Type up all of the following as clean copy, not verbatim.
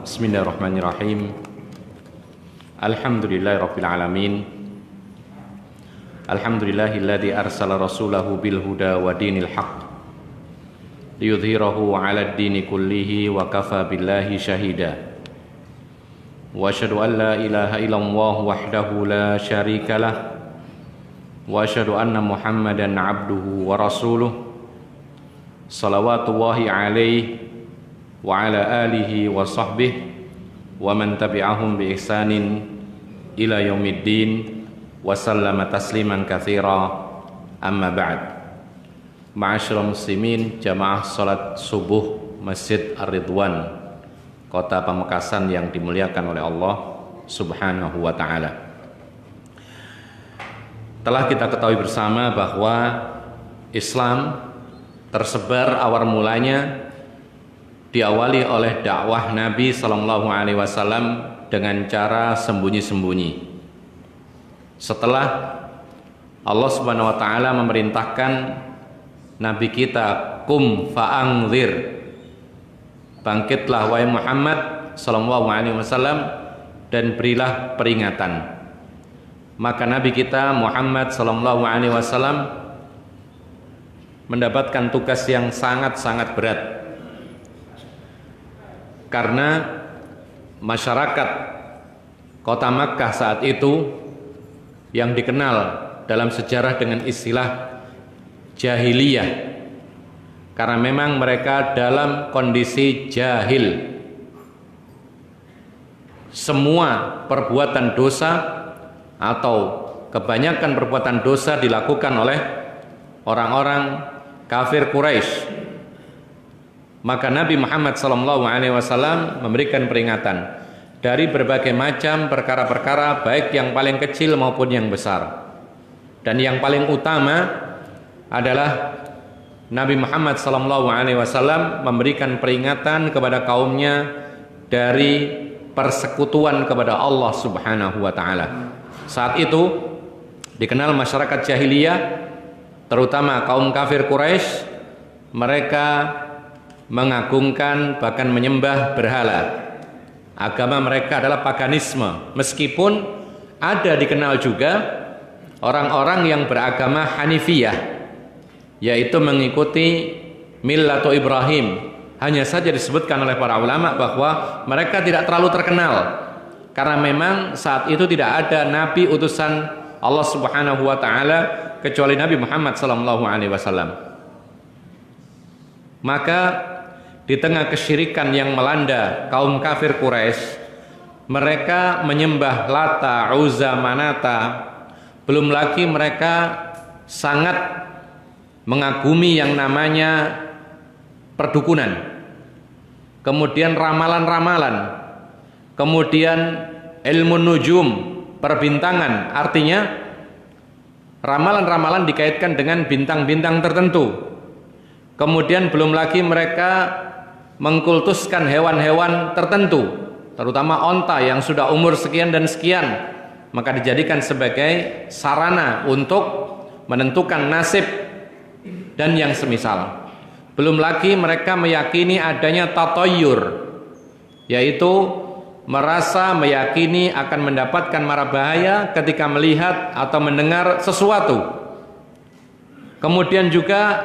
Bismillahirrahmanirrahim. Alhamdulillahirabbil alamin. Alhamdulillahilladzi arsala rasulahu bil huda wa dinil haqq liyudhhirahu 'alad dini kullihi wa kafa billahi syahida. Wa asyhadu an la ilaha illallah wahdahu la syarikalah wa asyhadu anna Muhammadan 'abduhu wa rasuluh. Shalawatullahi alaihi wa ala alihi wa sahbihi wa man tabi'ahum bi ihsanin ila yaumiddin wa sallama tasliman katsira, amma ba'd. Ma'asyiral muslimin, jamaah salat subuh Masjid Ar-Ridwan Kota Pamekasan yang dimuliakan oleh Allah Subhanahu wa taala. Telah kita ketahui bersama bahwa Islam tersebar awal mulanya diawali oleh dakwah Nabi Sallallahu Alaihi Wasallam dengan cara sembunyi-sembunyi. Setelah Allah Subhanahu Wa Taala memerintahkan Nabi kita, kum fa'angzir, bangkitlah wahai Muhammad Sallallahu Alaihi Wasallam dan berilah peringatan. Maka Nabi kita Muhammad Sallallahu Alaihi Wasallam mendapatkan tugas yang sangat-sangat berat. Karena masyarakat kota Makkah saat itu yang dikenal dalam sejarah dengan istilah jahiliyah, karena memang mereka dalam kondisi jahil. Semua perbuatan dosa atau kebanyakan perbuatan dosa dilakukan oleh orang-orang kafir Quraisy. Maka Nabi Muhammad SAW memberikan peringatan dari berbagai macam perkara-perkara, baik yang paling kecil maupun yang besar. Dan yang paling utama adalah Nabi Muhammad SAW memberikan peringatan kepada kaumnya dari persekutuan kepada Allah Subhanahu wa taala. Saat itu dikenal masyarakat jahiliyah, terutama kaum kafir Quraisy, mereka mengagungkan bahkan menyembah berhala. Agama mereka adalah paganisme, meskipun ada dikenal juga orang-orang yang beragama Hanifiyah, yaitu mengikuti millatu Ibrahim. Hanya saja disebutkan oleh para ulama bahwa mereka tidak terlalu terkenal karena memang saat itu tidak ada nabi utusan Allah Subhanahu wa taala kecuali Nabi Muhammad sallallahu alaihi wasallam. Maka di tengah kesyirikan yang melanda kaum kafir Quraisy, mereka menyembah Lata, Uzza, Manata. Belum lagi mereka sangat mengagumi yang namanya perdukunan, kemudian ramalan-ramalan, kemudian ilmu nujum, perbintangan. Artinya ramalan-ramalan dikaitkan dengan bintang-bintang tertentu. Kemudian belum lagi mereka mengkultuskan hewan-hewan tertentu, terutama onta yang sudah umur sekian dan sekian, maka dijadikan sebagai sarana untuk menentukan nasib dan yang semisal. Belum lagi mereka meyakini adanya tatoyur, yaitu merasa meyakini akan mendapatkan mara bahaya ketika melihat atau mendengar sesuatu. Kemudian juga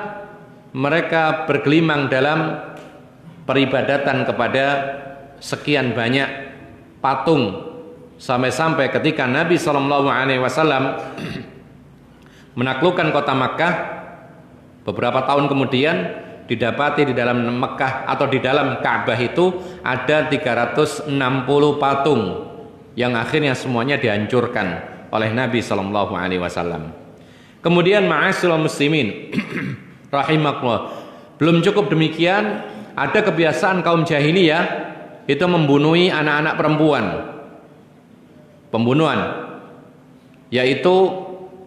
mereka bergelimang dalam peribadatan kepada sekian banyak patung, sampai-sampai ketika Nabi SAW menaklukkan kota Makkah, beberapa tahun kemudian didapati di dalam Makkah atau di dalam Ka'bah itu ada 360 patung yang akhirnya semuanya dihancurkan oleh Nabi SAW. Kemudian ma'asyiral muslimin rahimakumullah, belum cukup demikian, ada kebiasaan kaum jahiliyah itu membunuhi anak-anak perempuan. Pembunuhan, yaitu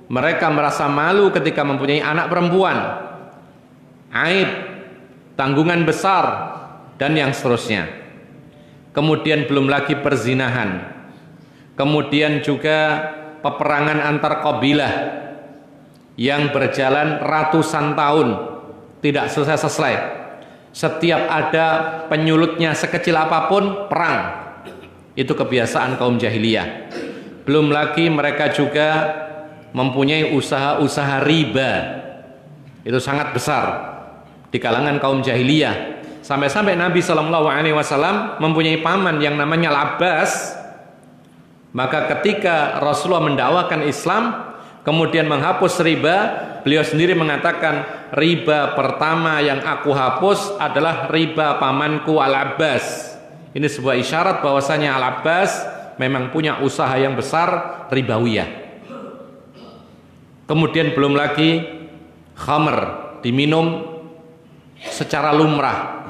mereka merasa malu ketika mempunyai anak perempuan, aib, tanggungan besar, dan yang seterusnya. Kemudian belum lagi perzinahan, kemudian juga peperangan antar kabilah yang berjalan ratusan tahun tidak selesai-selesai. Setiap ada penyulutnya sekecil apapun, perang. Itu kebiasaan kaum jahiliyah. Belum lagi mereka juga mempunyai usaha-usaha riba. Itu sangat besar di kalangan kaum jahiliyah. Sampai-sampai Nabi SAW mempunyai paman yang namanya Al-Abbas. Maka ketika Rasulullah mendakwakan Islam, kemudian menghapus riba, beliau sendiri mengatakan, riba pertama yang aku hapus adalah riba pamanku Al-Abbas. Ini sebuah isyarat bahwasanya Al-Abbas memang punya usaha yang besar ribawiyah. Kemudian belum lagi khamr diminum secara lumrah.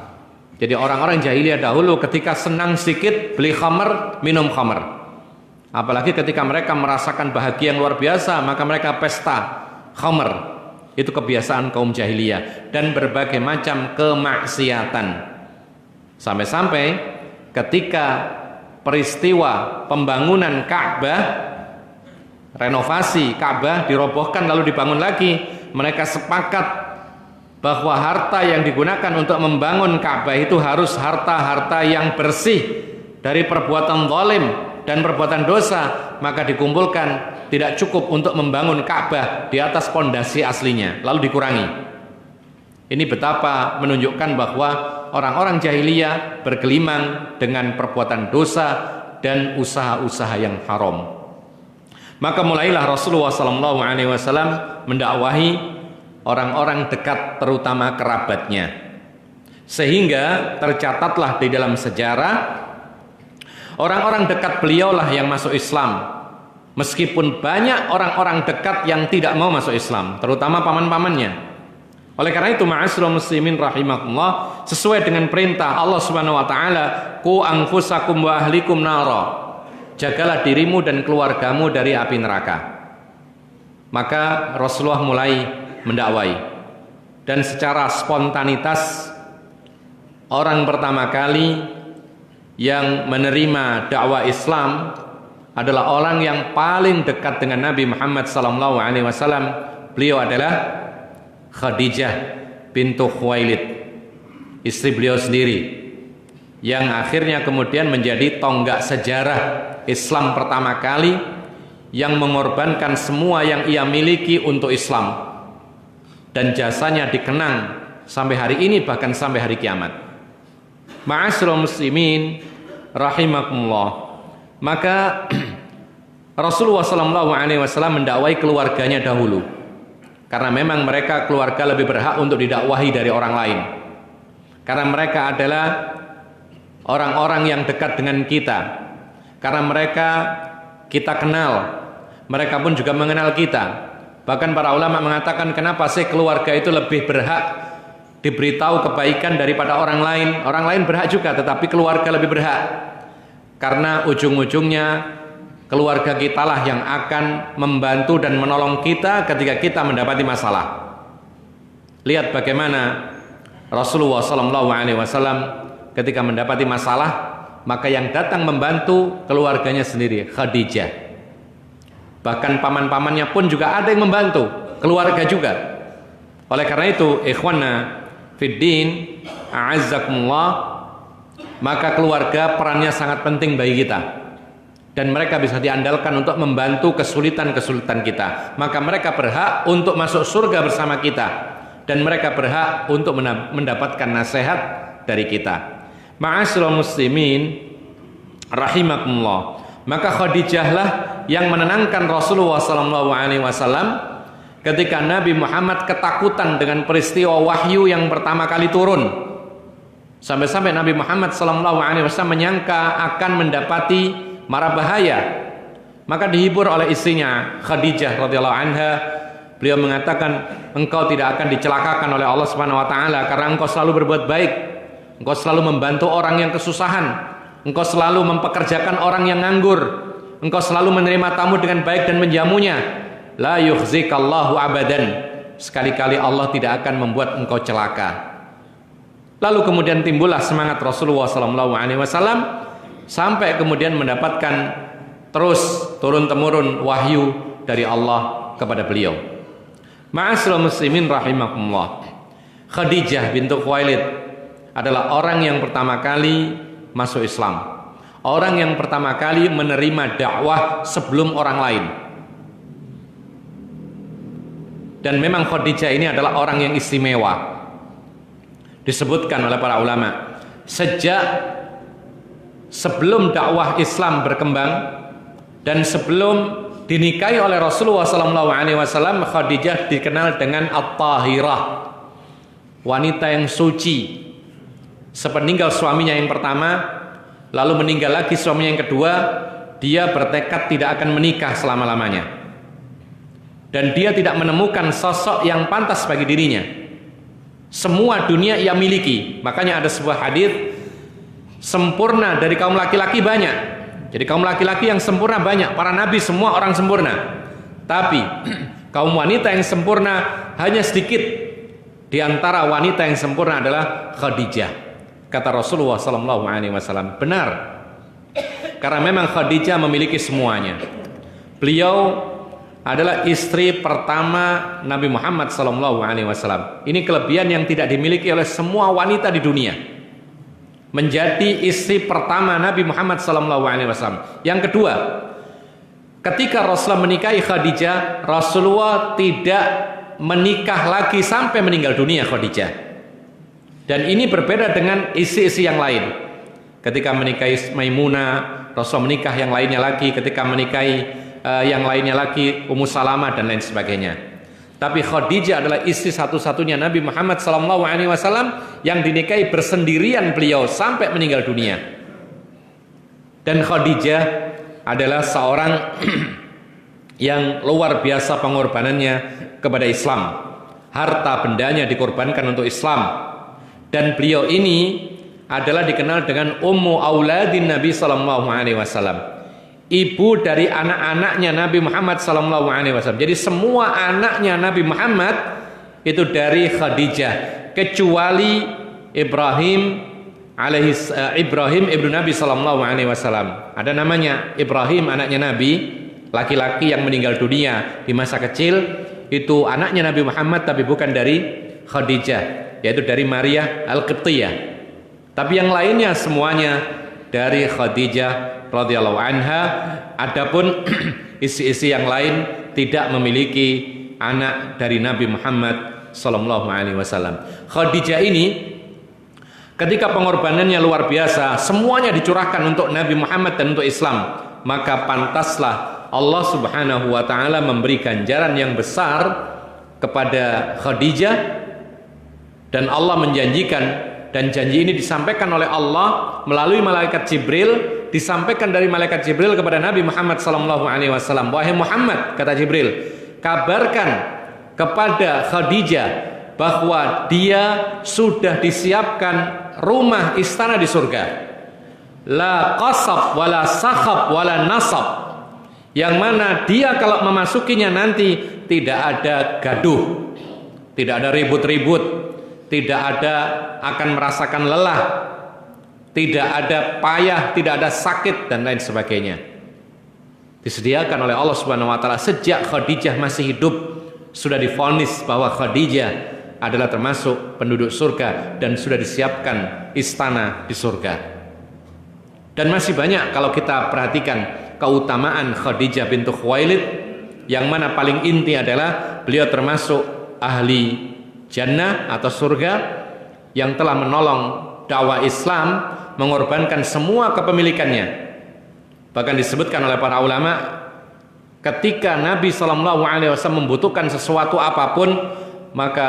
Jadi orang-orang jahiliyah dahulu ketika senang sedikit beli khamr, minum khamr. Apalagi ketika mereka merasakan bahagia yang luar biasa, maka mereka pesta khamr. Itu kebiasaan kaum jahiliyah dan berbagai macam kemaksiatan. Sampai-sampai ketika peristiwa pembangunan Ka'bah, renovasi Ka'bah dirobohkan lalu dibangun lagi, mereka sepakat bahwa harta yang digunakan untuk membangun Ka'bah itu harus harta-harta yang bersih dari perbuatan zalim dan perbuatan dosa. Maka dikumpulkan, tidak cukup untuk membangun Ka'bah di atas pondasi aslinya, lalu dikurangi. Ini betapa menunjukkan bahwa orang-orang jahiliyah bergelimang dengan perbuatan dosa dan usaha-usaha yang haram. Maka mulailah Rasulullah SAW mendakwahi orang-orang dekat, terutama kerabatnya, sehingga tercatatlah di dalam sejarah orang-orang dekat beliaulah yang masuk Islam, meskipun banyak orang-orang dekat yang tidak mau masuk Islam, terutama paman-pamannya. Oleh karena itu, ma'asyiral muslimin rahimakumullah, sesuai dengan perintah Allah Subhanahu wa taala, qu anfusakum wa ahlikum nara, jagalah dirimu dan keluargamu dari api neraka. Maka Rasulullah mulai mendakwai, dan secara spontanitas orang pertama kali yang menerima dakwah Islam adalah orang yang paling dekat dengan Nabi Muhammad SAW. Beliau adalah Khadijah bintu Khuwailid, istri beliau sendiri, yang akhirnya kemudian menjadi tonggak sejarah Islam pertama kali, yang mengorbankan semua yang ia miliki untuk Islam, dan jasanya dikenang sampai hari ini, bahkan sampai hari kiamat. Ma'asyiral muslimin rahimakumullah. Maka Rasulullah SAW mendakwai keluarganya dahulu, karena memang mereka keluarga lebih berhak untuk didakwahi dari orang lain, karena mereka adalah orang-orang yang dekat dengan kita, karena mereka kita kenal, mereka pun juga mengenal kita. Bahkan para ulama mengatakan, kenapa sih keluarga itu lebih berhak diberitahu kebaikan daripada orang lain? Orang lain berhak juga, tetapi keluarga lebih berhak, karena ujung-ujungnya keluarga kitalah yang akan membantu dan menolong kita ketika kita mendapati masalah. Lihat bagaimana Rasulullah SAW ketika mendapati masalah, maka yang datang membantu keluarganya sendiri, Khadijah. Bahkan paman-pamannya pun juga ada yang membantu, keluarga juga. Oleh karena itu, ikhwana fiddin, a'azzakumullah, maka keluarga perannya sangat penting bagi kita, dan mereka bisa diandalkan untuk membantu kesulitan-kesulitan kita. Maka mereka berhak untuk masuk surga bersama kita, dan mereka berhak untuk mendapatkan nasihat dari kita. Ma'asyiral muslimin rahimakumullah. Maka Khadijahlah yang menenangkan Rasulullah SAW ketika Nabi Muhammad ketakutan dengan peristiwa wahyu yang pertama kali turun. Sampai-sampai Nabi Muhammad SAW menyangka akan mendapati mara bahaya. Maka dihibur oleh istrinya Khadijah radhiyallahu anha. Beliau mengatakan, engkau tidak akan dicelakakan oleh Allah Subhanahu wa taala karena engkau selalu berbuat baik. Engkau selalu membantu orang yang kesusahan. Engkau selalu mempekerjakan orang yang nganggur. Engkau selalu menerima tamu dengan baik dan menjamunya. La yukhzikallahu abadan. Sekali-kali Allah tidak akan membuat engkau celaka. Lalu kemudian timbullah semangat Rasulullah SAW sampai kemudian mendapatkan terus turun-temurun wahyu dari Allah kepada beliau. Ma'asyiral muslimin rahimakumullah. Khadijah bintu Khuwailid adalah orang yang pertama kali masuk Islam, orang yang pertama kali menerima dakwah sebelum orang lain. Dan memang Khadijah ini adalah orang yang istimewa. Disebutkan oleh para ulama, sejak sebelum dakwah Islam berkembang dan sebelum dinikahi oleh Rasulullah SAW, Khadijah dikenal dengan At-Tahirah, wanita yang suci. Sepeninggal suaminya yang pertama, lalu meninggal lagi suaminya yang kedua, dia bertekad tidak akan menikah selama-lamanya. Dan dia tidak menemukan sosok yang pantas bagi dirinya. Semua dunia ia miliki. Makanya ada sebuah hadis, sempurna dari kaum laki-laki banyak. Jadi kaum laki-laki yang sempurna banyak, para nabi semua orang sempurna. Tapi kaum wanita yang sempurna hanya sedikit. Di antara wanita yang sempurna adalah Khadijah. Kata Rasulullah SAW, benar. Karena memang Khadijah memiliki semuanya. Beliau adalah istri pertama Nabi Muhammad SAW. Ini kelebihan yang tidak dimiliki oleh semua wanita di dunia. Menjadi istri pertama Nabi Muhammad SAW. Yang kedua, ketika Rasulullah menikahi Khadijah, Rasulullah tidak menikah lagi sampai meninggal dunia Khadijah. Dan ini berbeda dengan istri-istri yang lain. Ketika menikahi Maimunah, Rasulullah menikah yang lainnya lagi. Ketika menikahi yang lainnya lagi, Ummu Salamah dan lain sebagainya. Tapi Khadijah adalah istri satu-satunya Nabi Muhammad SAW yang dinikahi bersendirian beliau sampai meninggal dunia. Dan Khadijah adalah seorang yang luar biasa pengorbanannya kepada Islam. Harta bendanya dikorbankan untuk Islam. Dan beliau ini adalah dikenal dengan Ummu Auladin Nabi SAW. Ibu dari anak-anaknya Nabi Muhammad SAW. Jadi semua anaknya Nabi Muhammad itu dari Khadijah, kecuali Ibrahim ibnu Nabi SAW. Ada namanya Ibrahim, anaknya Nabi, laki-laki yang meninggal dunia di masa kecil. Itu anaknya Nabi Muhammad, tapi bukan dari Khadijah, yaitu dari Maria Al-Qibtiyah. Tapi yang lainnya semuanya dari Khadijah radhiyallahu anha. Adapun istri-istri yang lain tidak memiliki anak dari Nabi Muhammad sallallahu alaihi wasallam. Khadijah ini ketika pengorbanannya luar biasa, semuanya dicurahkan untuk Nabi Muhammad dan untuk Islam, maka pantaslah Allah Subhanahu wa taala memberi ganjaran yang besar kepada Khadijah. Dan Allah menjanjikan, dan janji ini disampaikan oleh Allah melalui malaikat Jibril, disampaikan dari malaikat Jibril kepada Nabi Muhammad SAW. Wahai Muhammad, kata Jibril, kabarkan kepada Khadijah bahwa dia sudah disiapkan rumah istana di surga. La qasab wala sakhab wala nasab, yang mana dia kalau memasukinya nanti tidak ada gaduh, tidak ada ribut-ribut, tidak ada akan merasakan lelah, tidak ada payah, tidak ada sakit dan lain sebagainya. Disediakan oleh Allah Subhanahu wa taala sejak Khadijah masih hidup, sudah divonis bahwa Khadijah adalah termasuk penduduk surga dan sudah disiapkan istana di surga. Dan masih banyak kalau kita perhatikan keutamaan Khadijah bintu Khuwailid, yang mana paling inti adalah beliau termasuk ahli jannah atau surga yang telah menolong dakwah Islam, mengorbankan semua kepemilikannya. Bahkan disebutkan oleh para ulama, ketika Nabi SAW membutuhkan sesuatu apapun, maka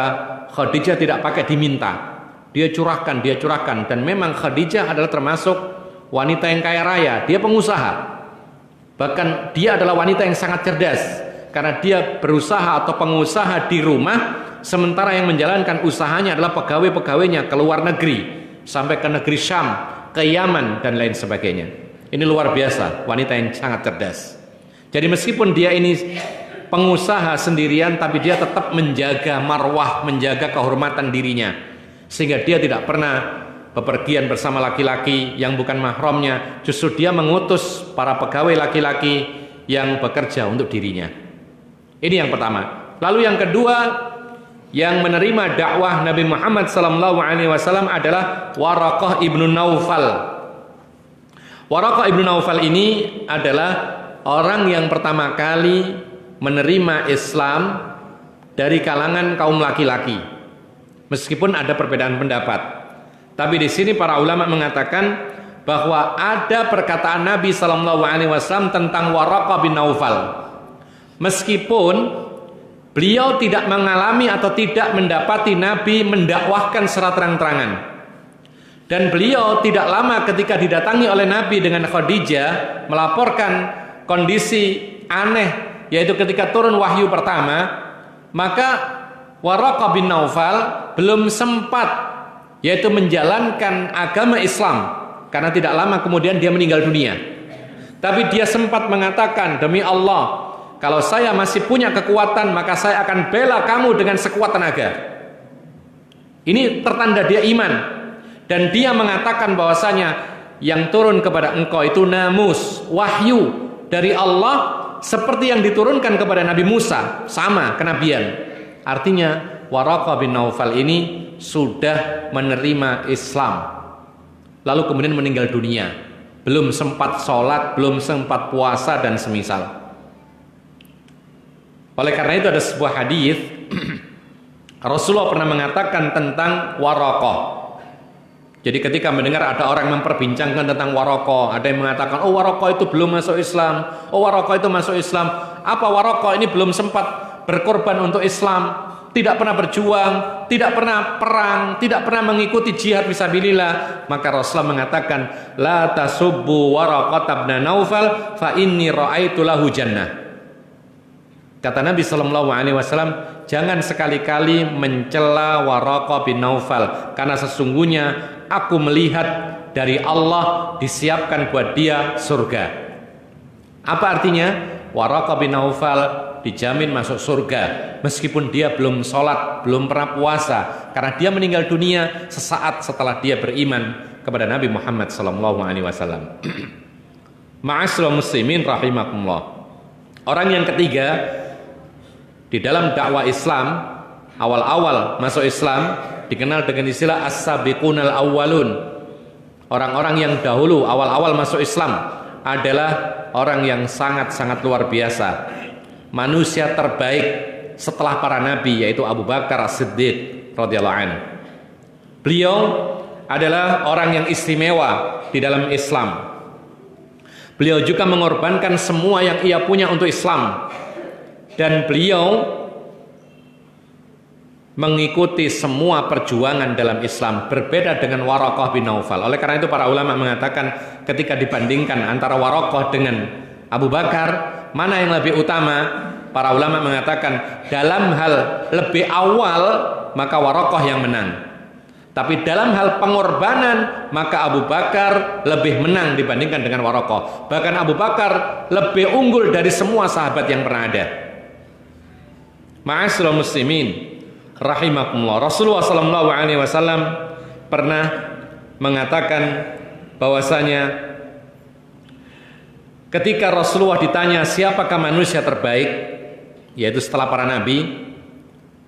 Khadijah tidak pakai diminta, dia curahkan. Dan memang Khadijah adalah termasuk wanita yang kaya raya, dia pengusaha. Bahkan dia adalah wanita yang sangat cerdas, karena dia berusaha atau pengusaha di rumah, sementara yang menjalankan usahanya adalah pegawai-pegawainya ke luar negeri, sampai ke negeri Syam, ke Yaman dan lain sebagainya. Ini luar biasa, wanita yang sangat cerdas. Jadi meskipun dia ini pengusaha sendirian, tapi dia tetap menjaga marwah, menjaga kehormatan dirinya, sehingga dia tidak pernah bepergian bersama laki-laki yang bukan mahramnya. Justru dia mengutus para pegawai laki-laki yang bekerja untuk dirinya. Ini yang pertama. Lalu yang kedua, yang menerima dakwah Nabi Muhammad SAW adalah Waraqah ibnu Naufal. Waraqah ibnu Naufal ini adalah orang yang pertama kali menerima Islam dari kalangan kaum laki-laki. Meskipun ada perbedaan pendapat, tapi di sini para ulama mengatakan bahwa ada perkataan Nabi SAW tentang Waraqah bin Naufal. Meskipun beliau tidak mengalami atau tidak mendapati Nabi mendakwahkan secara terang-terangan, dan beliau tidak lama ketika didatangi oleh Nabi dengan Khadijah melaporkan kondisi aneh, yaitu ketika turun wahyu pertama, maka Waraqah bin Naufal belum sempat yaitu menjalankan agama Islam, karena tidak lama kemudian dia meninggal dunia. Tapi dia sempat mengatakan, demi Allah, kalau saya masih punya kekuatan, maka saya akan bela kamu dengan sekuat tenaga. Ini tertanda dia iman. Dan dia mengatakan bahwasanya yang turun kepada engkau itu namus, wahyu dari Allah, seperti yang diturunkan kepada Nabi Musa, sama kenabian. Artinya Waraqah bin Naufal ini sudah menerima Islam, lalu kemudian meninggal dunia, belum sempat sholat, belum sempat puasa dan semisal. Oleh karena itu ada sebuah hadis Rasulullah pernah mengatakan tentang Waraqah. Jadi ketika mendengar ada orang memperbincangkan tentang Waraqah, ada yang mengatakan, oh Waraqah itu belum masuk Islam, oh Waraqah itu masuk Islam. Apa Waraqah ini belum sempat berkorban untuk Islam, tidak pernah berjuang, tidak pernah perang, tidak pernah mengikuti jihad fisabilillah? Maka Rasulullah mengatakan, la tasubbu Waraqah bin Naufal fa inni ra'aitu lahu jannah. Kata Nabi SAW, jangan sekali-kali mencela Waraqah bin Naufal, karena sesungguhnya aku melihat dari Allah disiapkan buat dia surga. Apa artinya? Waraqah bin Naufal dijamin masuk surga meskipun dia belum sholat, belum pernah puasa, karena dia meninggal dunia sesaat setelah dia beriman kepada Nabi Muhammad SAW. Ma'asyiral muslimin rahimakumullah. Orang yang ketiga di dalam dakwah Islam, awal-awal masuk Islam, dikenal dengan istilah as-sabiqunal awwalun. Orang-orang yang dahulu awal-awal masuk Islam adalah orang yang sangat-sangat luar biasa, manusia terbaik setelah para nabi, yaitu Abu Bakar As-Siddiq radhiyallahu anhu. Beliau adalah orang yang istimewa di dalam Islam. Beliau juga mengorbankan semua yang ia punya untuk Islam, dan beliau mengikuti semua perjuangan dalam Islam, berbeda dengan Waraqah bin Naufal. Oleh karena itu para ulama mengatakan, ketika dibandingkan antara Waraqah dengan Abu Bakar, mana yang lebih utama? Para ulama mengatakan dalam hal lebih awal maka Waraqah yang menang, tapi dalam hal pengorbanan maka Abu Bakar lebih menang dibandingkan dengan Waraqah. Bahkan Abu Bakar lebih unggul dari semua sahabat yang pernah ada. Ma'asyiral muslimin rahimakumullah. Rasulullah SAW pernah mengatakan bahwasanya ketika Rasulullah ditanya siapakah manusia terbaik, yaitu setelah para nabi,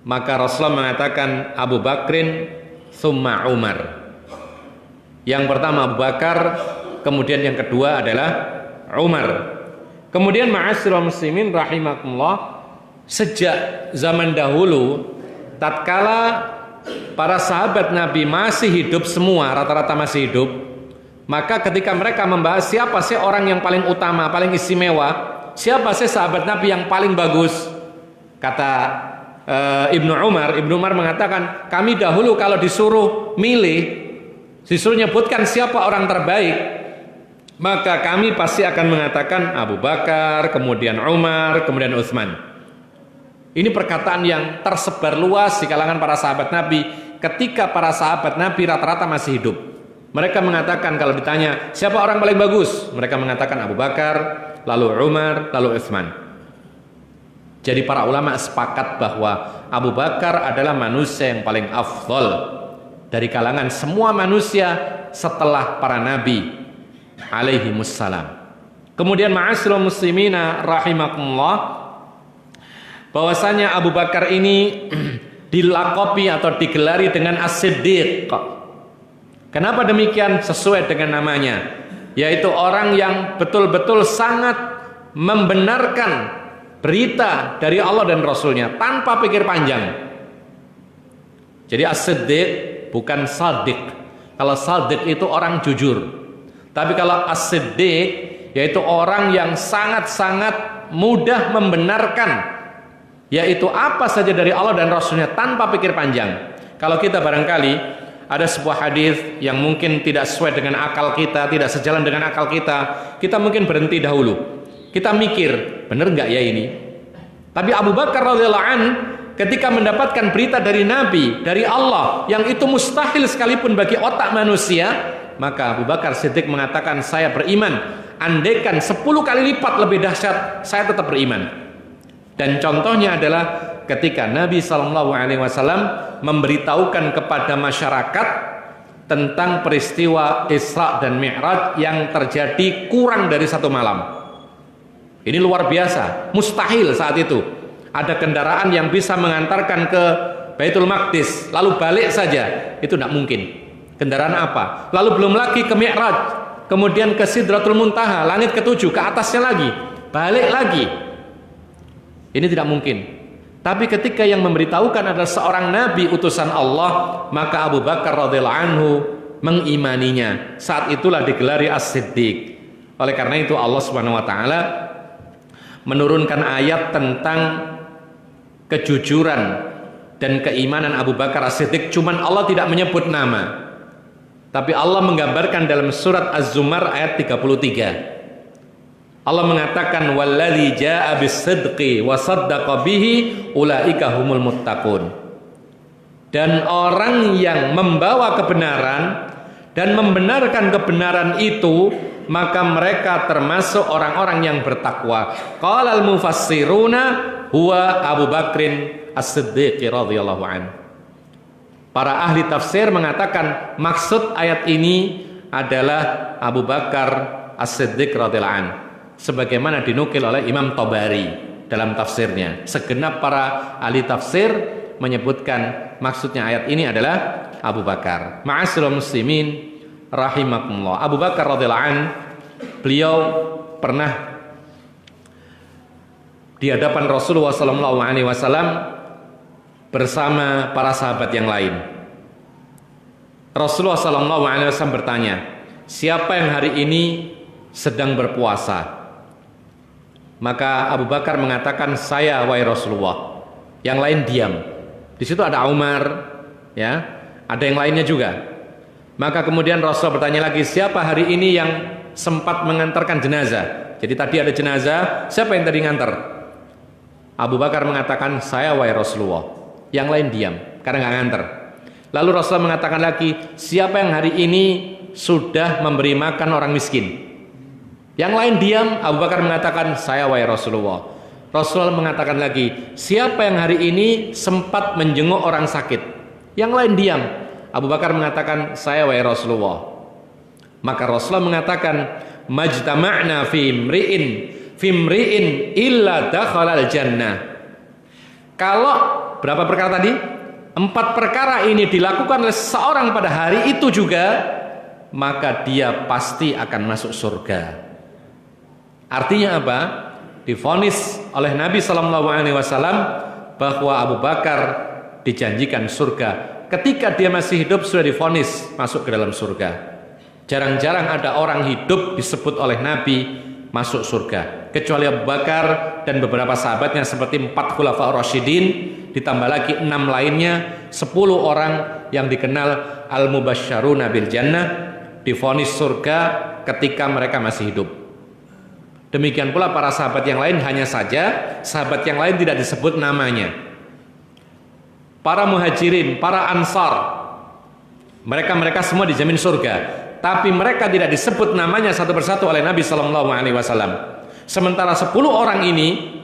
maka Rasulullah mengatakan Abu Bakrin thumma Umar. Yang pertama Abu Bakar, kemudian yang kedua adalah Umar. Kemudian ma'asyiral muslimin rahimakumullah, sejak zaman dahulu, tatkala para sahabat Nabi masih hidup semua, rata-rata masih hidup, maka ketika mereka membahas siapa sih orang yang paling utama, paling istimewa, siapa sih sahabat Nabi yang paling bagus, kata Ibnu Umar mengatakan, kami dahulu kalau disuruh milih, disuruh nyebutkan siapa orang terbaik, maka kami pasti akan mengatakan Abu Bakar, kemudian Umar, kemudian Utsman. Ini perkataan yang tersebar luas di kalangan para sahabat Nabi ketika para sahabat Nabi rata-rata masih hidup. Mereka mengatakan kalau ditanya siapa orang paling bagus, mereka mengatakan Abu Bakar, lalu Umar, lalu Utsman. Jadi para ulama sepakat bahwa Abu Bakar adalah manusia yang paling afdol dari kalangan semua manusia setelah para nabi alaihimussalam. Kemudian ma'asyiral muslimina rahimakumullah, bahwasanya Abu Bakar ini dilakopi atau digelari dengan As-Siddiq. Kenapa demikian? Sesuai dengan namanya, yaitu orang yang betul-betul sangat membenarkan berita dari Allah dan Rasulnya tanpa pikir panjang. Jadi As-Siddiq bukan Sadiq. Kalau Sadiq itu orang jujur, tapi kalau As-Siddiq yaitu orang yang sangat-sangat mudah membenarkan, yaitu apa saja dari Allah dan Rasulnya tanpa pikir panjang. Kalau kita barangkali ada sebuah hadis yang mungkin tidak sesuai dengan akal kita, tidak sejalan dengan akal kita mungkin berhenti dahulu. Kita mikir, benar nggak ya ini? Tapi Abu Bakar radhiyallahu an ketika mendapatkan berita dari Nabi, dari Allah, yang itu mustahil sekalipun bagi otak manusia, maka Abu Bakar Siddiq mengatakan, saya beriman. Andaikan 10 kali lipat lebih dahsyat, saya tetap beriman. Dan contohnya adalah ketika Nabi SAW memberitahukan kepada masyarakat tentang peristiwa Isra dan Mi'raj yang terjadi kurang dari 1 malam. Ini luar biasa, mustahil saat itu ada kendaraan yang bisa mengantarkan ke Baitul Maqdis lalu balik saja, itu tidak mungkin. Kendaraan apa? Lalu belum lagi ke Mi'raj, kemudian ke Sidratul Muntaha, langit ke-7, ke atasnya lagi, balik lagi. Ini tidak mungkin. Tapi ketika yang memberitahukan adalah seorang nabi utusan Allah, maka Abu Bakar radhiyallahu anhu mengimaninya. Saat itulah digelari As-Siddiq. Oleh karena itu Allah Subhanahu wa taala menurunkan ayat tentang kejujuran dan keimanan Abu Bakar As-Siddiq. Cuman Allah tidak menyebut nama, tapi Allah menggambarkan dalam surat Az-Zumar ayat 33. Allah mengatakan walladzi jaa'a bis-sidqi wa saddaqa bihi ulaika humul muttaqun. Dan orang yang membawa kebenaran dan membenarkan kebenaran itu, maka mereka termasuk orang-orang yang bertakwa. Qalal mufassiruna huwa Abu Bakrin As-Siddiq radhiyallahu an. Para ahli tafsir mengatakan maksud ayat ini adalah Abu Bakar As-Siddiq radhiyallahu an, sebagaimana dinukil oleh Imam Tabari dalam tafsirnya. Segenap para ahli tafsir menyebutkan maksudnya ayat ini adalah Abu Bakar. Ma'asyiral muslimin rahimakumullah. Abu Bakar radhiyallahu an, beliau pernah di hadapan Rasulullah sallallahu alaihi wasallam bersama para sahabat yang lain. Rasulullah sallallahu alaihi wasallam bertanya, siapa yang hari ini sedang berpuasa? Maka Abu Bakar mengatakan, saya wahai Rasulullah. Yang lain diam. Di situ ada Umar, ya, ada yang lainnya juga. Maka kemudian Rasul bertanya lagi, siapa hari ini yang sempat mengantarkan jenazah? Jadi tadi ada jenazah, siapa yang tadi ngantar? Abu Bakar mengatakan, saya wahai Rasulullah. Yang lain diam karena nggak ngantar. Lalu Rasul mengatakan lagi, siapa yang hari ini sudah memberi makan orang miskin? Yang lain diam. Abu Bakar mengatakan, saya wahai Rasulullah. Rasul mengatakan lagi, siapa yang hari ini sempat menjenguk orang sakit? Yang lain diam. Abu Bakar mengatakan, saya wahai Rasulullah. Maka Rasulullah mengatakan, majtama'na fi imri'in illa dakhalal jannah. Kalau berapa perkara tadi? 4 perkara ini dilakukan oleh seorang pada hari itu juga, maka dia pasti akan masuk surga. Artinya apa? Divonis oleh Nabi SAW bahwa Abu Bakar dijanjikan surga. Ketika dia masih hidup sudah divonis masuk ke dalam surga. Jarang-jarang ada orang hidup disebut oleh Nabi masuk surga, kecuali Abu Bakar dan beberapa sahabatnya seperti 4 khulafa Rasyidin, ditambah lagi 6 lainnya, 10 orang yang dikenal al-mubasysyaruna bil jannah divonis surga ketika mereka masih hidup. Demikian pula para sahabat yang lain, hanya saja sahabat yang lain tidak disebut namanya. Para muhajirin, para ansar, mereka semua dijamin surga, tapi mereka tidak disebut namanya satu persatu oleh Nabi SAW. Sementara 10 orang ini,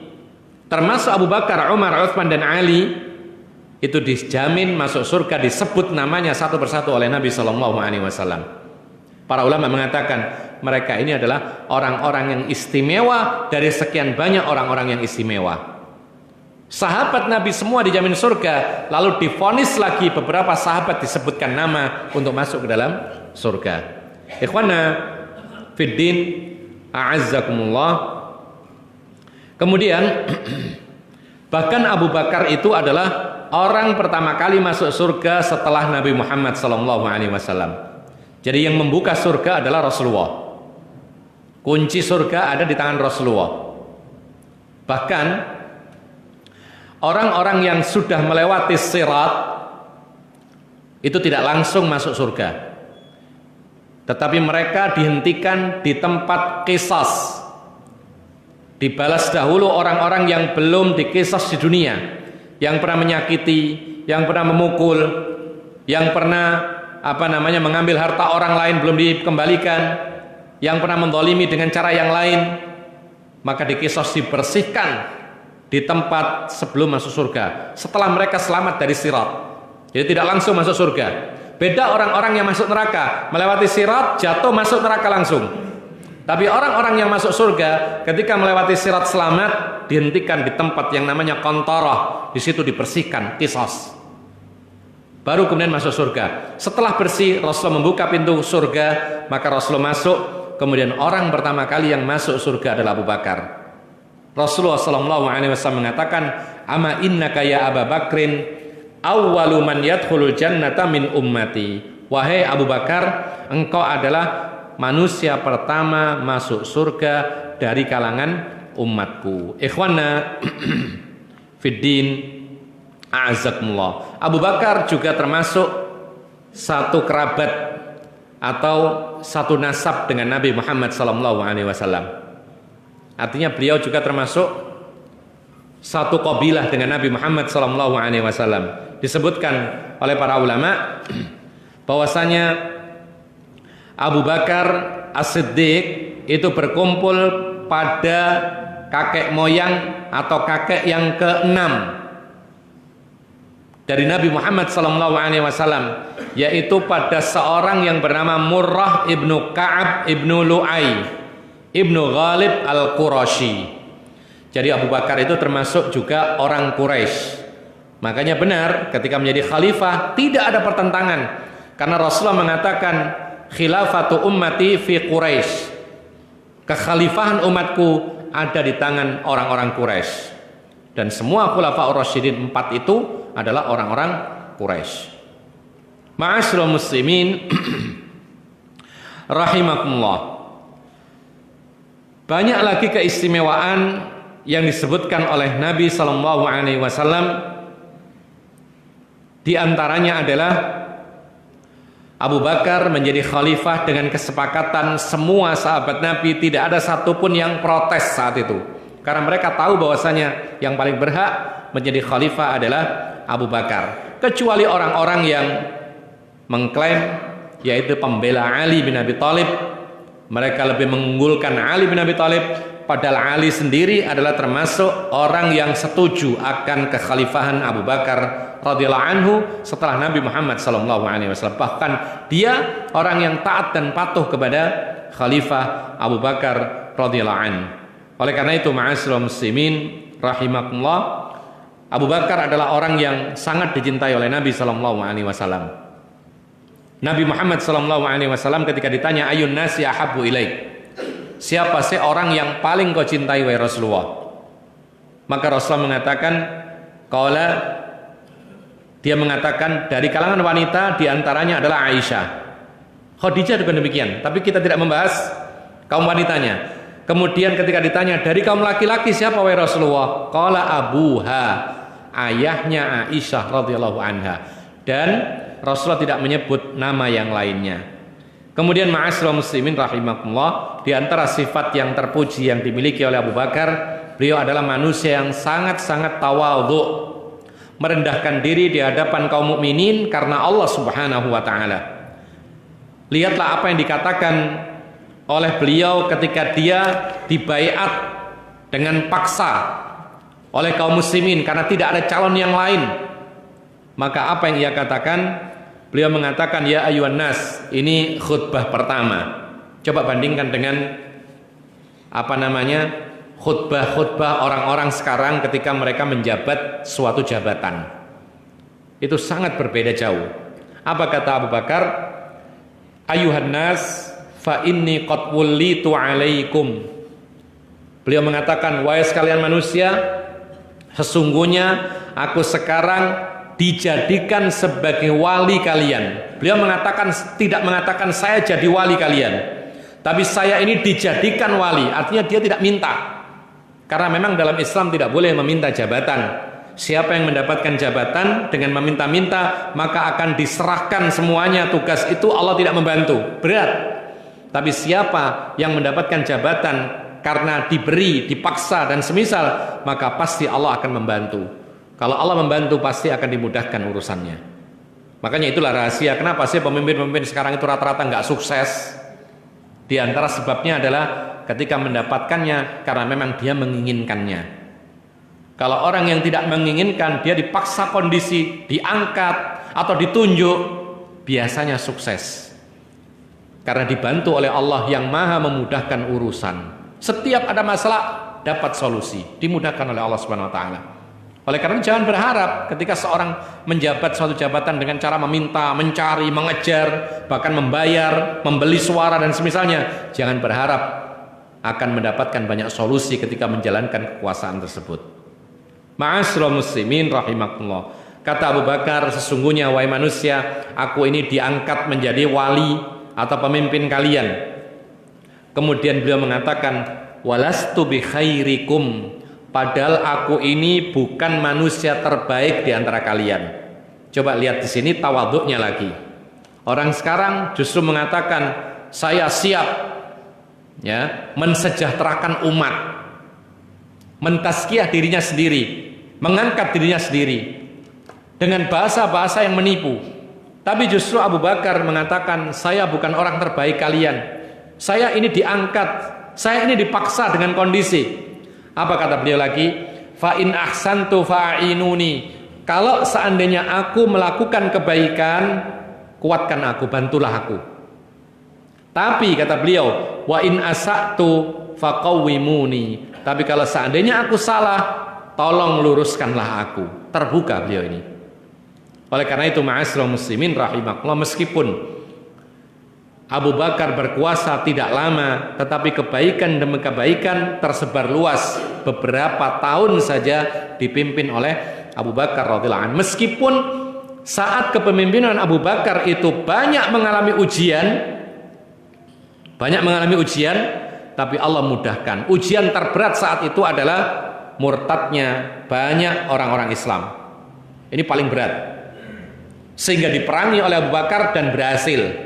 termasuk Abu Bakar, Umar, Utsman dan Ali, itu dijamin masuk surga, disebut namanya satu persatu oleh Nabi SAW. Para ulama mengatakan mereka ini adalah orang-orang yang istimewa dari sekian banyak orang-orang yang istimewa. Sahabat Nabi semua dijamin surga, lalu divonis lagi beberapa sahabat disebutkan nama untuk masuk ke dalam surga. Ikhwana fiddin, a'azzakumullah. Kemudian bahkan Abu Bakar itu adalah orang pertama kali masuk surga setelah Nabi Muhammad SAW. Jadi yang membuka surga adalah Rasulullah. Kunci surga ada di tangan Rasulullah. Bahkan orang-orang yang sudah melewati sirat itu tidak langsung masuk surga, tetapi mereka dihentikan di tempat qisas. Dibalas dahulu orang-orang yang belum diqisas di dunia, yang pernah menyakiti, yang pernah memukul, yang pernah mengambil harta orang lain belum dikembalikan, yang pernah menzalimi dengan cara yang lain, maka diqisas, dibersihkan di tempat sebelum masuk surga, setelah mereka selamat dari sirat. Jadi tidak langsung masuk surga. Beda orang-orang yang masuk neraka, melewati sirat jatuh masuk neraka langsung. Tapi orang-orang yang masuk surga ketika melewati sirat selamat, dihentikan di tempat yang namanya qantarah. Di situ dibersihkan, qisas, baru kemudian masuk surga. Setelah bersih, Rasulullah membuka pintu surga, maka Rasulullah masuk. Kemudian orang pertama kali yang masuk surga adalah Abu Bakar. Rasulullah SAW mengatakan, ama innaka ya Abu Bakrin awwalu man yadkhulul jannata min ummati. Wahai Abu Bakar, engkau adalah manusia pertama masuk surga dari kalangan umatku. Ikhwana fiddin, a'azzakumullah. Abu Bakar juga termasuk satu kerabat atau satu nasab dengan Nabi Muhammad SAW. Artinya beliau juga termasuk satu qabilah dengan Nabi Muhammad SAW. Disebutkan oleh para ulama bahwasanya Abu Bakar As-Siddiq itu berkumpul pada kakek moyang atau kakek yang ke-6 dari Nabi Muhammad SAW, yaitu pada seorang yang bernama Murrah ibnu Ka'ab ibnu Lu'ay ibnu Ghalib al-Qurashi. Jadi Abu Bakar itu termasuk juga orang Quraisy. Makanya benar ketika menjadi khalifah tidak ada pertentangan, karena Rasulullah mengatakan khilafatu ummati fi Quraisy. Kekhalifahan umatku ada di tangan orang-orang Quraisy. Dan semua khulafaur rasyidin 4 itu adalah orang-orang Quraisy. Ma'asyiral muslimin rahimakumullah. Banyak lagi keistimewaan yang disebutkan oleh Nabi SAW. Di antaranya adalah Abu Bakar menjadi khalifah dengan kesepakatan semua sahabat Nabi. Tidak ada satupun yang protes saat itu, karena mereka tahu bahwasanya yang paling berhak menjadi khalifah adalah Abu Bakar, kecuali orang-orang yang mengklaim, yaitu pembela Ali bin Abi Thalib. Mereka lebih mengunggulkan Ali bin Abi Thalib, padahal Ali sendiri adalah termasuk orang yang setuju akan kekhalifahan Abu Bakar radhiyallahu anhu setelah Nabi Muhammad SAW. Bahkan dia orang yang taat dan patuh kepada Khalifah Abu Bakar radhiyallahu anhu. Oleh karena itu, ma'asyiral muslimin rahimakumullah, Abu Bakar adalah orang yang sangat dicintai oleh Nabi SAW. Nabi Muhammad SAW ketika ditanya ayun nasi ahabbu ilaik, siapa sih orang yang paling kau cintai wahai Rasulullah? Maka Rasulullah mengatakan, dia mengatakan dari kalangan wanita diantaranya adalah Aisyah. Khadijah juga demikian, tapi kita tidak membahas kaum wanitanya. Kemudian ketika ditanya dari kaum laki-laki siapa wahai Rasulullah? Qala abuha, ayahnya Aisyah radhiyallahu anha. Dan Rasulullah tidak menyebut nama yang lainnya. Kemudian ma'asyiral muslimin rahimakumullah, di antara sifat yang terpuji yang dimiliki oleh Abu Bakar, beliau adalah manusia yang sangat-sangat tawadhu, merendahkan diri di hadapan kaum mukminin karena Allah Subhanahu wa taala. Lihatlah apa yang dikatakan oleh beliau ketika dia dibaiat dengan paksa oleh kaum muslimin karena tidak ada calon yang lain. Maka apa yang ia katakan? Beliau mengatakan, ya ayuhan nas, ini khutbah pertama. Coba bandingkan dengan khutbah-khutbah orang-orang sekarang ketika mereka menjabat suatu jabatan. Itu sangat berbeda jauh. Apa kata Abu Bakar? Ayuhan nas fa inni qad wullitu alaikum. Beliau mengatakan, wahai sekalian manusia, sesungguhnya aku sekarang dijadikan sebagai wali kalian. Beliau mengatakan, tidak mengatakan saya jadi wali kalian, tapi saya ini dijadikan wali. Artinya dia tidak minta. Karena memang dalam Islam tidak boleh meminta jabatan. Siapa yang mendapatkan jabatan dengan meminta-minta, maka akan diserahkan semuanya tugas itu, Allah tidak membantu. Berat. Tapi siapa yang mendapatkan jabatan karena diberi, dipaksa dan semisal, maka pasti Allah akan membantu. Kalau Allah membantu, pasti akan dimudahkan urusannya. Makanya itulah rahasia kenapa sih pemimpin-pemimpin sekarang itu rata-rata nggak sukses. Di antara sebabnya adalah ketika mendapatkannya karena memang dia menginginkannya. Kalau orang yang tidak menginginkan, dia dipaksa kondisi, diangkat atau ditunjuk, biasanya sukses. Karena dibantu oleh Allah yang maha memudahkan urusan. Setiap ada masalah dapat solusi, dimudahkan oleh Allah Subhanahu wa taala. Oleh karena jangan berharap ketika seorang menjabat suatu jabatan dengan cara meminta, mencari, mengejar, bahkan membayar, membeli suara dan semisalnya. Jangan berharap akan mendapatkan banyak solusi ketika menjalankan kekuasaan tersebut. Ma'asyiral muslimin rahimakumullah. Kata Abu Bakar, sesungguhnya wahai manusia, aku ini diangkat menjadi wali atau pemimpin kalian. Kemudian beliau mengatakan, walastu bi khairikum. Padahal aku ini bukan manusia terbaik di antara kalian. Coba lihat di sini tawaduknya lagi. Orang sekarang justru mengatakan saya siap ya mensejahterakan umat, mentazkiyah dirinya sendiri, mengangkat dirinya sendiri dengan bahasa-bahasa yang menipu. Tapi justru Abu Bakar mengatakan saya bukan orang terbaik kalian. Saya ini diangkat, saya ini dipaksa dengan kondisi. Apa kata beliau lagi? Fa in ahsantu fa'inuni. Kalau seandainya aku melakukan kebaikan, kuatkan aku, bantulah aku. Tapi kata beliau, wa in asa'tu faqawwimuni. Tapi kalau seandainya aku salah, tolong luruskanlah aku. Terbuka beliau ini. Oleh karena itu ma'asyiral muslimin rahimakumullah, meskipun Abu Bakar berkuasa tidak lama, tetapi kebaikan demi kebaikan tersebar luas. Beberapa tahun saja dipimpin oleh Abu Bakar radhiyallahu anhu. Meskipun saat kepemimpinan Abu Bakar itu banyak mengalami ujian, tapi Allah mudahkan. Ujian terberat saat itu adalah murtadnya banyak orang-orang Islam. Ini paling berat. Sehingga diperangi oleh Abu Bakar dan berhasil.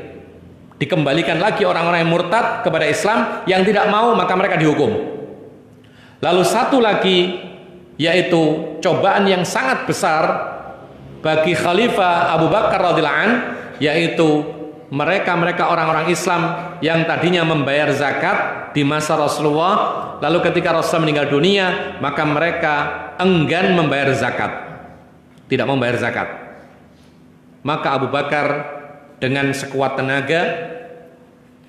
Dikembalikan lagi orang-orang yang murtad kepada Islam, yang tidak mau maka mereka dihukum. Lalu satu lagi, yaitu cobaan yang sangat besar bagi Khalifah Abu Bakar radhiyallahu anhu, yaitu mereka orang-orang Islam yang tadinya membayar zakat di masa Rasulullah, lalu ketika Rasul meninggal dunia maka mereka enggan membayar zakat, tidak membayar zakat. Maka Abu Bakar dengan sekuat tenaga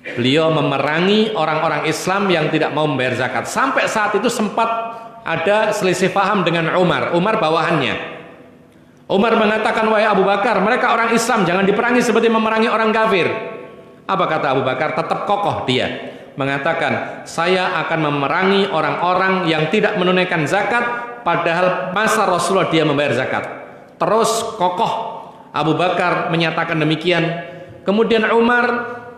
beliau memerangi orang-orang Islam yang tidak mau membayar zakat. Sampai saat itu sempat ada selisih paham dengan Umar bawahannya. Umar mengatakan, wahai Abu Bakar, mereka orang Islam, jangan diperangi seperti memerangi orang kafir. Apa kata Abu Bakar? Tetap kokoh dia, mengatakan, saya akan memerangi orang-orang yang tidak menunaikan zakat padahal masa Rasulullah dia membayar zakat. Terus kokoh Abu Bakar menyatakan demikian. Kemudian Umar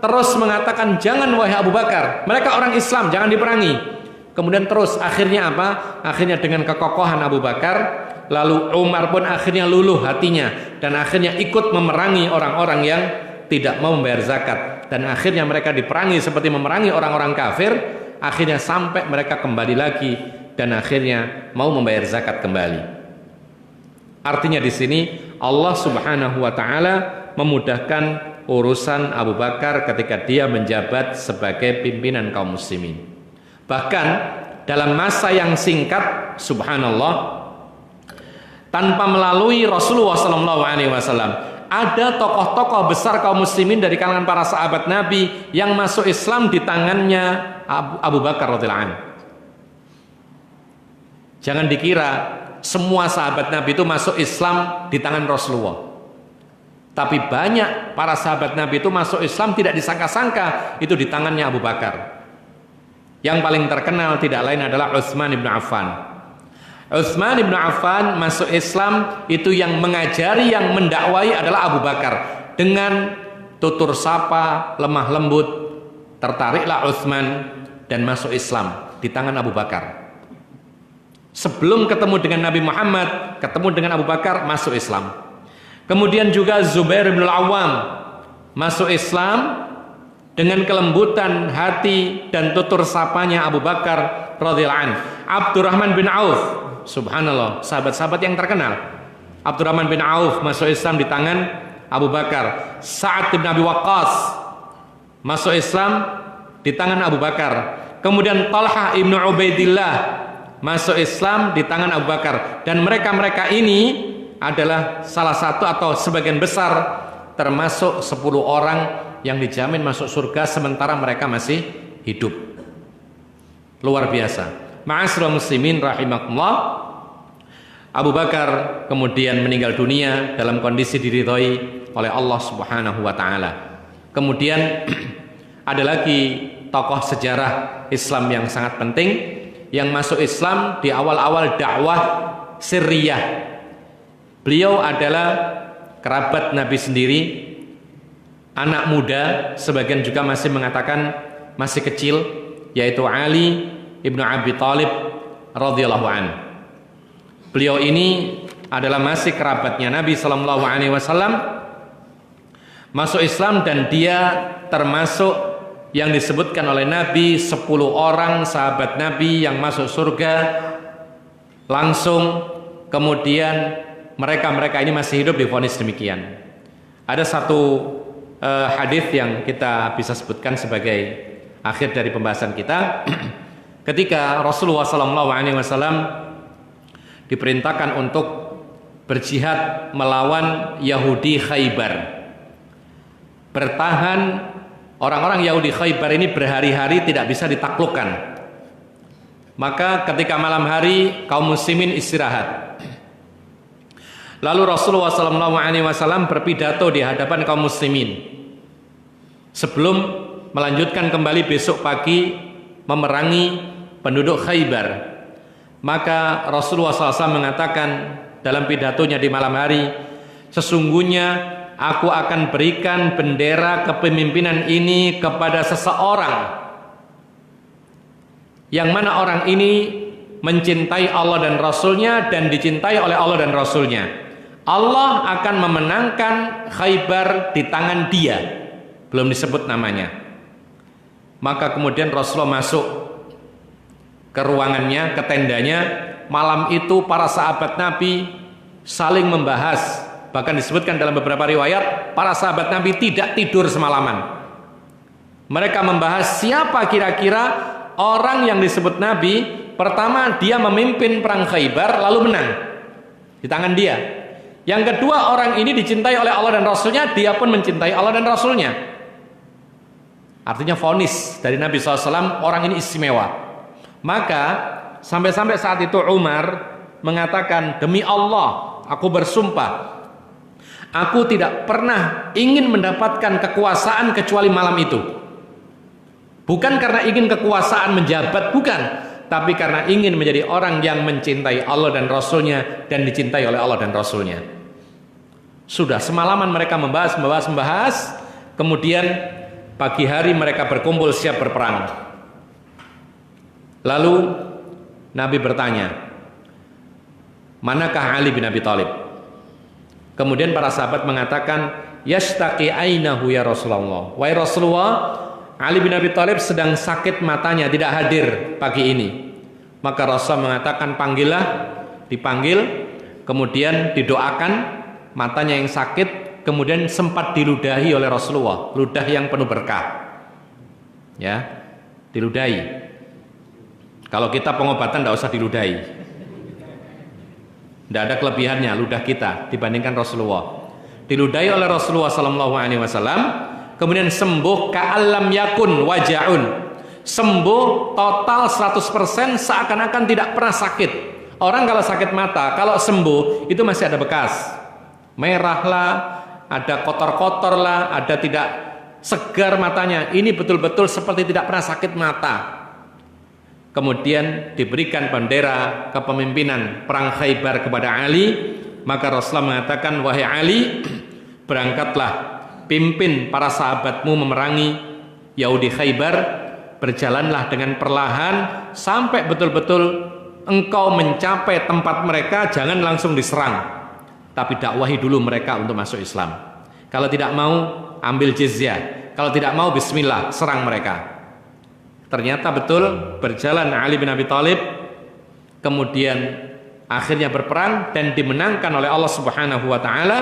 terus mengatakan, jangan wahai Abu Bakar, mereka orang Islam, jangan diperangi. Kemudian terus akhirnya apa? Akhirnya dengan kekokohan Abu Bakar, lalu Umar pun akhirnya luluh hatinya dan akhirnya ikut memerangi orang-orang yang tidak mau membayar zakat, dan akhirnya mereka diperangi seperti memerangi orang-orang kafir. Akhirnya sampai mereka kembali lagi dan akhirnya mau membayar zakat kembali. Artinya di sini Allah Subhanahu wa taala memudahkan urusan Abu Bakar ketika dia menjabat sebagai pimpinan kaum muslimin. Bahkan dalam masa yang singkat, subhanallah, tanpa melalui Rasulullah SAW, ada tokoh-tokoh besar kaum muslimin dari kalangan para sahabat Nabi yang masuk Islam di tangannya Abu Bakar radhiyallahu anhu. Jangan dikira semua sahabat Nabi itu masuk Islam di tangan Rasulullah. Tapi banyak para sahabat Nabi itu masuk Islam tidak disangka-sangka itu di tangannya Abu Bakar. Yang paling terkenal tidak lain adalah Utsman bin Affan. Utsman bin Affan masuk Islam itu yang mengajari, yang mendakwai adalah Abu Bakar. Dengan tutur sapa, lemah lembut, tertariklah Utsman dan masuk Islam di tangan Abu Bakar. Sebelum ketemu dengan Nabi Muhammad, ketemu dengan Abu Bakar, masuk Islam. Kemudian juga Zubair bin Al-Awwam masuk Islam dengan kelembutan hati dan tutur sapanya Abu Bakar radhiyallahu anhu. Abdurrahman bin Auf, subhanallah, sahabat-sahabat yang terkenal. Abdurrahman bin Auf masuk Islam di tangan Abu Bakar. Sa'ad bin Abi Waqqas masuk Islam di tangan Abu Bakar. Kemudian Talha ibnu Ubaidillah masuk Islam di tangan Abu Bakar. Dan mereka-mereka ini adalah salah satu atau sebagian besar termasuk 10 orang yang dijamin masuk surga sementara mereka masih hidup. Luar biasa. Ma'asyiral muslimin rahimakumullah. Abu Bakar kemudian meninggal dunia dalam kondisi diridhoi oleh Allah Subhanahu wa taala. Kemudian ada lagi tokoh sejarah Islam yang sangat penting yang masuk Islam di awal-awal dakwah Sirriyah. Beliau adalah kerabat Nabi sendiri, anak muda, sebagian juga masih mengatakan masih kecil, yaitu Ali ibnu Abi Thalib radhiyallahu anhu. Beliau ini adalah masih kerabatnya Nabi sallallahu alaihi wasallam, masuk Islam, dan dia termasuk yang disebutkan oleh Nabi 10 orang sahabat Nabi yang masuk surga langsung. Kemudian mereka ini masih hidup divonis demikian. Ada satu hadis yang kita bisa sebutkan sebagai akhir dari pembahasan kita. Ketika Rasulullah SAW diperintahkan untuk berjihad melawan Yahudi Khaybar, bertahan. Orang-orang Yahudi Khaybar ini berhari-hari tidak bisa ditaklukkan. Maka ketika malam hari kaum muslimin istirahat. Lalu Rasulullah SAW berpidato di hadapan kaum muslimin sebelum melanjutkan kembali besok pagi memerangi penduduk Khaybar. Maka Rasulullah SAW mengatakan dalam pidatonya di malam hari, sesungguhnya aku akan berikan bendera kepemimpinan ini kepada seseorang yang mana orang ini mencintai Allah dan Rasulnya dan dicintai oleh Allah dan Rasulnya. Allah akan memenangkan Khaybar di tangan dia, belum disebut namanya. Maka kemudian Rasulullah masuk ke ruangannya, ke tendanya. Malam itu para sahabat Nabi saling membahas. Bahkan disebutkan dalam beberapa riwayat para sahabat Nabi tidak tidur semalaman. Mereka membahas siapa kira-kira orang yang disebut Nabi. Pertama, dia memimpin perang Khaybar lalu menang di tangan dia. Yang kedua, orang ini dicintai oleh Allah dan Rasulnya, dia pun mencintai Allah dan Rasulnya. Artinya vonis dari Nabi SAW, orang ini istimewa. Maka sampai-sampai saat itu Umar mengatakan, demi Allah aku bersumpah, aku tidak pernah ingin mendapatkan kekuasaan kecuali malam itu. Bukan karena ingin kekuasaan menjabat, bukan, tapi karena ingin menjadi orang yang mencintai Allah dan Rasulnya dan dicintai oleh Allah dan Rasulnya. Sudah semalaman mereka membahas. Kemudian pagi hari mereka berkumpul siap berperang. Lalu Nabi bertanya, manakah Ali bin Abi Thalib? Kemudian para sahabat mengatakan, yashtaqi ainahu ya Rasulullah. Wahai Rasulullah, Ali bin Abi Thalib sedang sakit matanya, tidak hadir pagi ini. Maka Rasul mengatakan, panggillah. Dipanggil, kemudian didoakan matanya yang sakit, kemudian sempat diludahi oleh Rasulullah, ludah yang penuh berkah. Ya, diludahi. Kalau kita pengobatan tidak usah diludahi. Tidak ada kelebihannya ludah kita dibandingkan Rasulullah. Diludahi oleh Rasulullah SAW, kemudian sembuh ka'allam yakun wajaun. Sembuh total 100%, seakan-akan tidak pernah sakit. Orang kalau sakit mata, kalau sembuh itu masih ada bekas, merah lah, ada kotor-kotor lah, ada tidak segar matanya. Ini betul-betul seperti tidak pernah sakit mata. Kemudian diberikan bendera kepemimpinan perang Khaybar kepada Ali. Maka Rasulullah mengatakan, wahai Ali, berangkatlah, pimpin para sahabatmu memerangi Yahudi Khaybar. Berjalanlah dengan perlahan sampai betul-betul engkau mencapai tempat mereka. Jangan langsung diserang, tapi dakwahi dulu mereka untuk masuk Islam. Kalau tidak mau, ambil jizyah. Kalau tidak mau, bismillah, serang mereka. Ternyata betul berjalan Ali bin Abi Thalib, kemudian akhirnya berperang dan dimenangkan oleh Allah Subhanahu wa taala,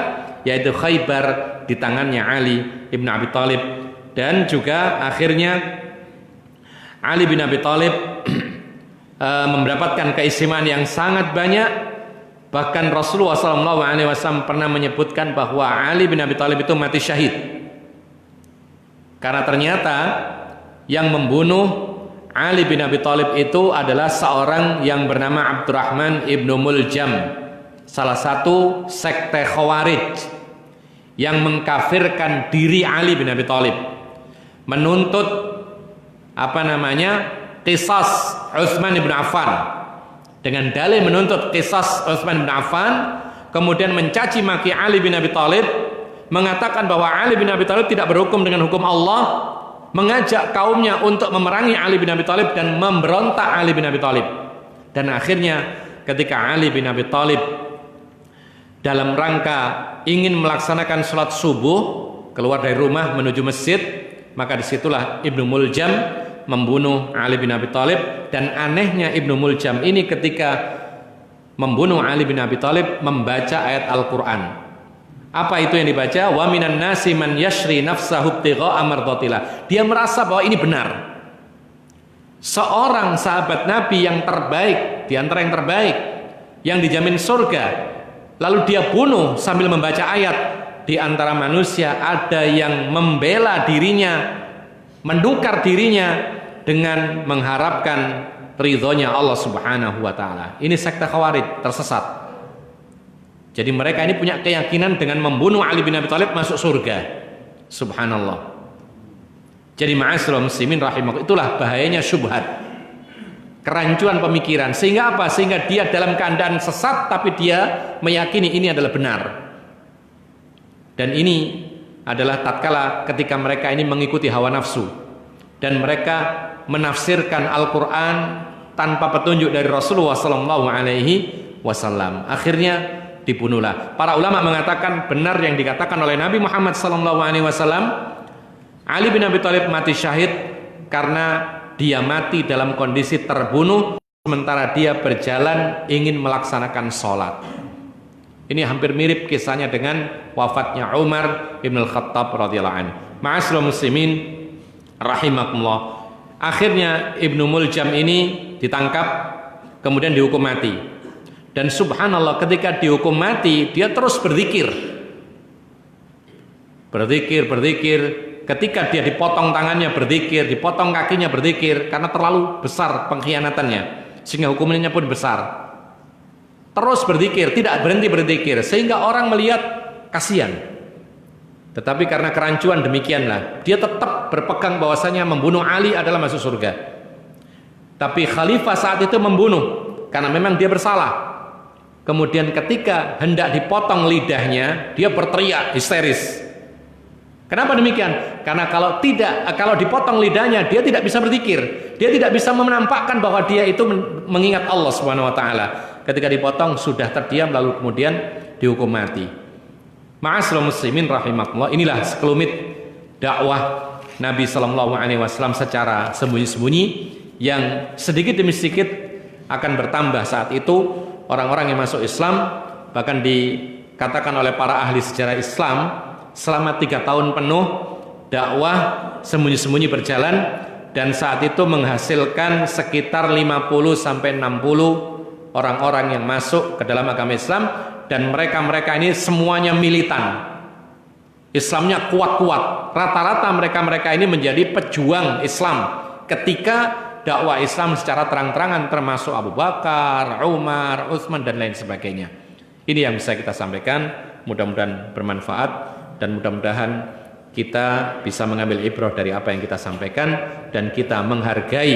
yaitu Khaybar di tangannya Ali bin Abi Thalib. Dan juga akhirnya Ali bin Abi Thalib mendapatkan keistimewaan yang sangat banyak. Bahkan Rasulullah SAW pernah menyebutkan bahwa Ali bin Abi Thalib itu mati syahid, karena ternyata yang membunuh Ali bin Abi Thalib itu adalah seorang yang bernama Abdurrahman ibnu Muljam, salah satu sekte Khawarij yang mengkafirkan diri Ali bin Abi Thalib, menuntut qisas Utsman bin Affan, dengan dalih menuntut qisas Utsman bin Affan, kemudian mencaci maki Ali bin Abi Thalib, mengatakan bahwa Ali bin Abi Thalib tidak berhukum dengan hukum Allah, mengajak kaumnya untuk memerangi Ali bin Abi Thalib dan memberontak Ali bin Abi Thalib. Dan akhirnya ketika Ali bin Abi Thalib dalam rangka ingin melaksanakan sholat subuh, keluar dari rumah menuju masjid, maka disitulah Ibnu Muljam membunuh Ali bin Abi Thalib. Dan anehnya Ibnu Muljam ini ketika membunuh Ali bin Abi Thalib membaca ayat Al-Quran. Apa itu yang dibaca? Wa minan nasi man yashri nafsahu ibtigha'a mardhatillah. Dia merasa bahwa ini benar. Seorang sahabat Nabi yang terbaik, di antara yang terbaik, yang dijamin surga, lalu dia bunuh sambil membaca ayat. Di antara manusia ada yang membela dirinya, mendukar dirinya dengan mengharapkan ridhonya Allah Subhanahu wa taala. Ini sekte Khawarij tersesat. Jadi mereka ini punya keyakinan dengan membunuh Ali bin Abi Thalib masuk surga. Subhanallah. Jadi ma'asyiral muslimin rahimakumullah, itulah bahayanya syubhat, kerancuan pemikiran. Sehingga apa? Sehingga dia dalam keadaan sesat tapi dia meyakini ini adalah benar. Dan ini adalah tatkala ketika mereka ini mengikuti hawa nafsu dan mereka menafsirkan Al-Quran tanpa petunjuk dari Rasulullah SAW. Akhirnya dibunuhlah. Para ulama mengatakan benar yang dikatakan oleh Nabi Muhammad SAW. Ali bin Abi Thalib mati syahid karena dia mati dalam kondisi terbunuh sementara dia berjalan ingin melaksanakan sholat. Ini hampir mirip kisahnya dengan wafatnya Umar ibn al-Khattab radhiyallahu anhu. Ma'asyiral muslimin rahimakumullah. Akhirnya Ibnu Muljam ini ditangkap kemudian dihukum mati. Dan subhanallah ketika dihukum mati dia terus berzikir. Berzikir. Ketika dia dipotong tangannya berzikir, dipotong kakinya berzikir, karena terlalu besar pengkhianatannya sehingga hukumannya pun besar. Terus berzikir, tidak berhenti berzikir, sehingga orang melihat kasihan. Tetapi karena kerancuan demikianlah, dia tetap berpegang bahwasanya membunuh Ali adalah masuk surga. Tapi khalifah saat itu membunuh karena memang dia bersalah. Kemudian ketika hendak dipotong lidahnya, dia berteriak histeris. Kenapa demikian? Karena kalau dipotong lidahnya, dia tidak bisa berzikir. Dia tidak bisa menampakkan bahwa dia itu mengingat Allah Subhanahu wa taala. Ketika dipotong sudah terdiam lalu kemudian dihukum mati. Ma'asyiral muslimin rahimakumullah, inilah sekelumit dakwah Nabi sallallahu alaihi wasallam secara sembunyi-sembunyi yang sedikit demi sedikit akan bertambah. Saat itu orang-orang yang masuk Islam, bahkan dikatakan oleh para ahli sejarah Islam, selama 3 tahun penuh dakwah sembunyi-sembunyi berjalan, dan saat itu menghasilkan sekitar 50 sampai 60 orang-orang yang masuk ke dalam agama Islam. Dan mereka ini semuanya militan, Islamnya kuat-kuat. Rata-rata mereka ini menjadi pejuang Islam ketika dakwah Islam secara terang-terangan, termasuk Abu Bakar, Umar, Utsman dan lain sebagainya. Ini yang bisa kita sampaikan, mudah-mudahan bermanfaat dan mudah-mudahan kita bisa mengambil ibrah dari apa yang kita sampaikan dan kita menghargai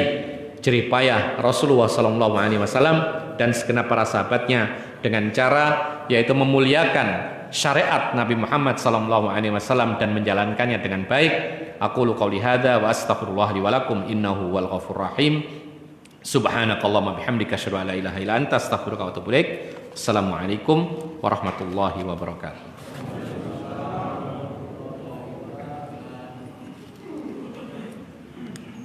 jerih payah Rasulullah SAW dan segenap para sahabatnya dengan cara yaitu memuliakan syariat Nabi Muhammad SAW dan menjalankannya dengan baik. Aqulu qouli hadza wa astaghfirullah li wa lakum innahu wal ghafurur rahim. Subhanakallahumma bihamdika asyhadu an la ilaha illa anta astaghfiruka wa atubu ilaik. Assalamualaikum warahmatullahi wabarakatuh.